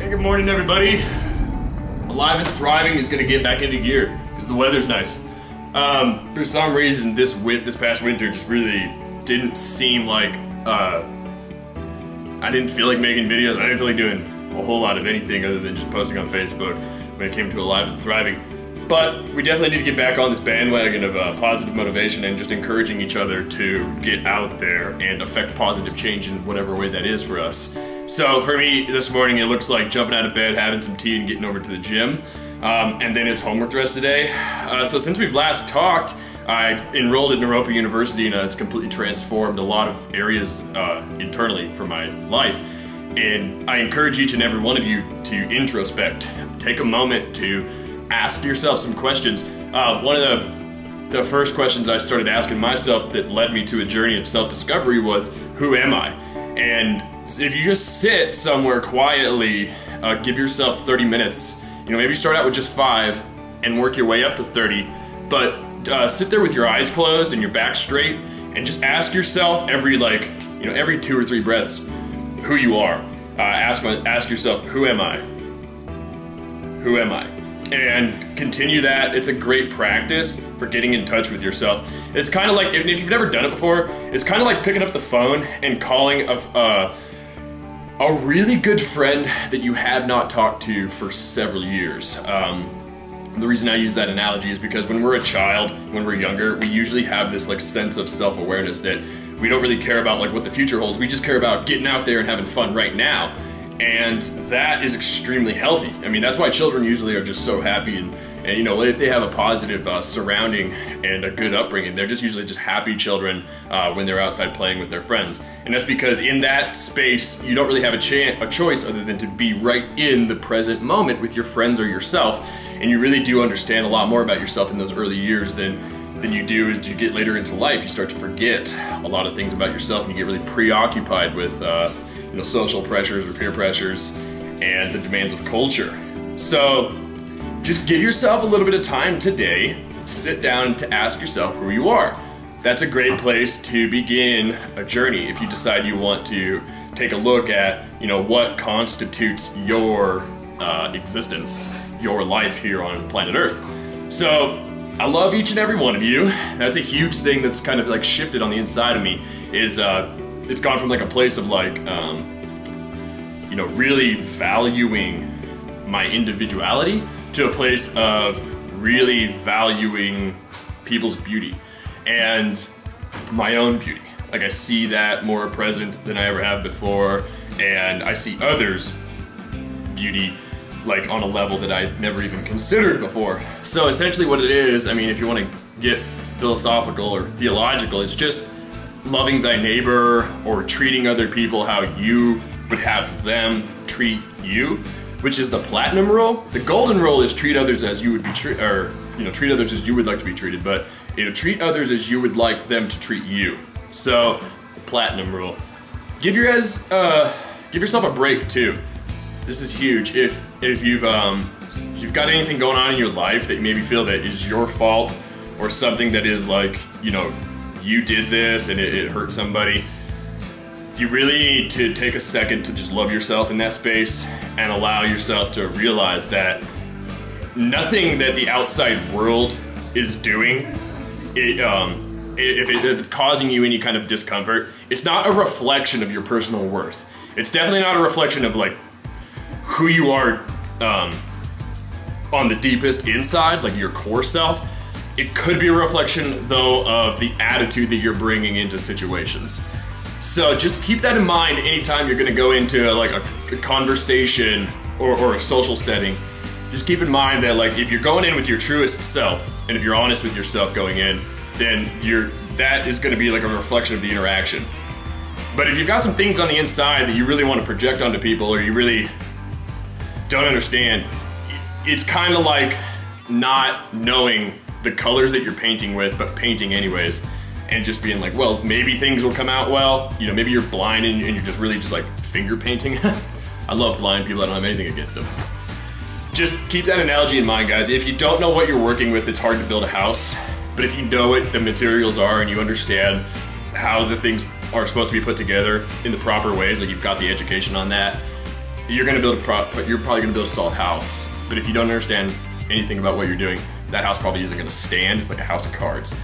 Hey, good morning, everybody. Alive and Thriving is going to get back into gear because the weather's nice. For some reason, this past winter just really didn't seem like I didn't feel like making videos. I didn't feel like doing a whole lot of anything other than just posting on Facebook when it came to Alive and Thriving. But we definitely need to get back on this bandwagon of positive motivation and just encouraging each other to get out there and affect positive change in whatever way that is for us. So for me this morning, it looks like jumping out of bed, having some tea, and getting over to the gym. And then it's homework the rest of the day. So since we've last talked, I enrolled at Naropa University, and it's completely transformed a lot of areas internally for my life. And I encourage each and every one of you to introspect. Take a moment to ask yourself some questions. One of the first questions I started asking myself that led me to a journey of self-discovery was, who am I? And if you just sit somewhere quietly, give yourself 30 minutes, maybe start out with just 5 and work your way up to 30, but sit there with your eyes closed and your back straight and just ask yourself every 2 or 3 breaths who you are. Ask yourself, who am I? Who am I? And continue that. It's a great practice for getting in touch with yourself. It's kind of like, if you've never done it before, it's kind of like picking up the phone and calling a really good friend that you have not talked to for several years. The reason I use that analogy is because when we're a child, when we're younger, we usually have this sense of self-awareness that we don't really care about what the future holds. We just care about getting out there and having fun right now. And that is extremely healthy. I mean, that's why children usually are just so happy, and if they have a positive surrounding and a good upbringing, they're just usually just happy children when they're outside playing with their friends. And that's because in that space, you don't really have a choice other than to be right in the present moment with your friends or yourself. And you really do understand a lot more about yourself in those early years than you do as you get later into life. You start to forget a lot of things about yourself, and you get really preoccupied with social pressures or peer pressures and the demands of culture. So just give yourself a little bit of time today, sit down to ask yourself who you are. That's a great place to begin a journey if you decide you want to take a look at what constitutes your existence, your life here on planet Earth. So I love each and every one of you. That's a huge thing that's kind of shifted on the inside of me, is it's gone from a place of really valuing my individuality to a place of really valuing people's beauty and my own beauty. I see that more present than I ever have before, and I see others' beauty on a level that I'd never even considered before. So essentially what it is, if you want to get philosophical or theological, it's just loving thy neighbor or treating other people how you would have them treat you, which is the platinum rule. The golden rule is treat others as you would be treated, or treat others as you would like to be treated, but treat others as you would like them to treat you. So the platinum rule. Give yourself a break too. This is huge. If you've got anything going on in your life that you maybe feel that is your fault, or something that is you did this and it hurt somebody, you really need to take a second to just love yourself in that space and allow yourself to realize that nothing that the outside world is doing, if it's causing you any kind of discomfort, it's not a reflection of your personal worth. It's definitely not a reflection of who you are on the deepest inside, your core self. It could be a reflection, though, of the attitude that you're bringing into situations. So just keep that in mind anytime you're going to go into a conversation or a social setting. Just keep in mind that if you're going in with your truest self, and if you're honest with yourself going in, then that is going to be a reflection of the interaction. But if you've got some things on the inside that you really want to project onto people, or you really don't understand, it's kind of like not knowing the colors that you're painting with, but painting anyways, and just being well, maybe things will come out well. Maybe you're blind and you're just really finger painting. I love blind people. I don't have anything against them. Just keep that analogy in mind, guys. If you don't know what you're working with, it's hard to build a house. But if you know what the materials are and you understand how the things are supposed to be put together in the proper ways, you've got the education on that, you're probably gonna build a solid house, but if you don't understand anything about what you're doing, that house probably isn't gonna stand. It's like a house of cards,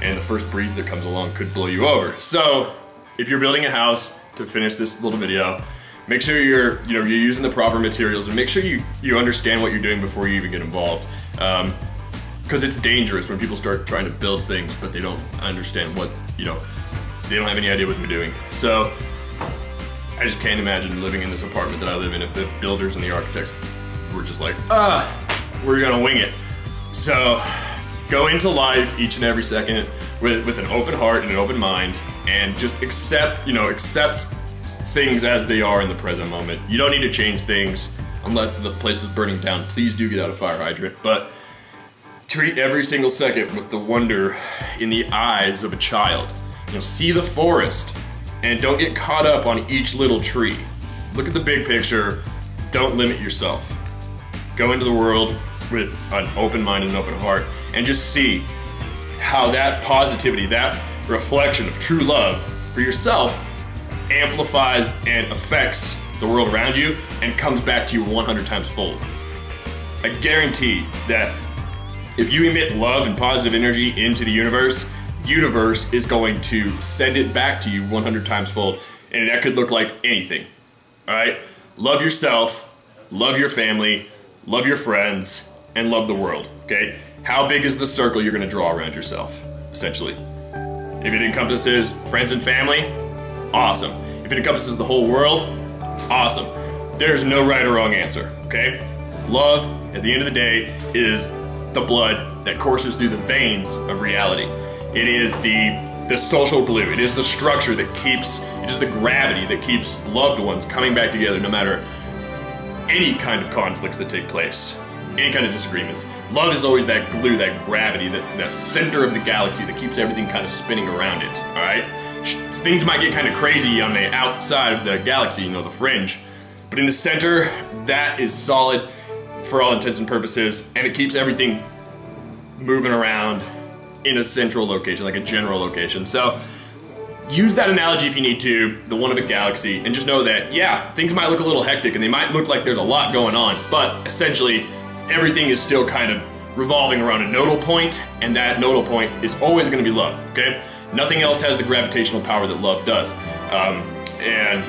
and the first breeze that comes along could blow you over. So if you're building a house, to finish this little video, make sure you're using the proper materials, and make sure you understand what you're doing before you even get involved. Because it's dangerous when people start trying to build things, but they don't understand what, they don't have any idea what they're doing. So I just can't imagine living in this apartment that I live in if the builders and the architects were just like, we're gonna wing it. So go into life each and every second with an open heart and an open mind, and just accept things as they are in the present moment. You don't need to change things unless the place is burning down. Please do get out a fire hydrant, but treat every single second with the wonder in the eyes of a child. See the forest, and don't get caught up on each little tree. Look at the big picture. Don't limit yourself. Go into the world with an open mind and an open heart, and just see how that positivity, that reflection of true love for yourself amplifies and affects the world around you and comes back to you 100 times fold. I guarantee that if you emit love and positive energy into the universe is going to send it back to you 100 times fold, and that could look like anything. All right? Love yourself, love your family, love your friends, and love the world, okay? How big is the circle you're gonna draw around yourself, essentially? If it encompasses friends and family, awesome. If it encompasses the whole world, awesome. There's no right or wrong answer, okay? Love, at the end of the day, is the blood that courses through the veins of reality. It is the social glue. It is the structure that keeps, it is the gravity that keeps loved ones coming back together no matter any kind of conflicts that take place, any kind of disagreements. Love is always that glue, that gravity, that center of the galaxy that keeps everything kind of spinning around it, all right? Things might get kind of crazy on the outside of the galaxy, the fringe, but in the center, that is solid for all intents and purposes, and it keeps everything moving around in a central location, like a general location. So use that analogy if you need to, the one of a galaxy, and just know that, yeah, things might look a little hectic and they might look like there's a lot going on, but essentially everything is still kind of revolving around a nodal point, and that nodal point is always going to be love, okay? Nothing else has the gravitational power that love does. And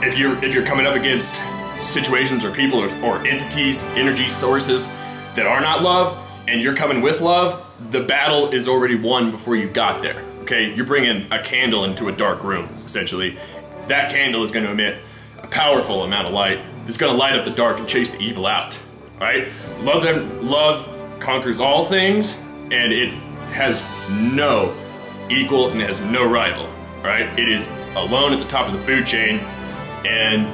if you're coming up against situations or people or entities, energy sources that are not love, and you're coming with love, the battle is already won before you got there, okay? You're bringing a candle into a dark room, essentially. That candle is going to emit a powerful amount of light that's going to light up the dark and chase the evil out, all right? Love conquers all things, and it has no equal and it has no rival, all right? It is alone at the top of the food chain, and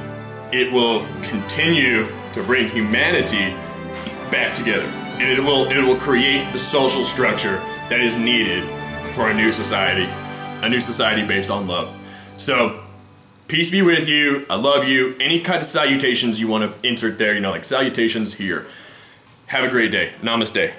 it will continue to bring humanity back together. And it will create the social structure that is needed for a new society based on love. So, peace be with you. I love you. Any kind of salutations you want to insert there, like salutations here. Have a great day. Namaste.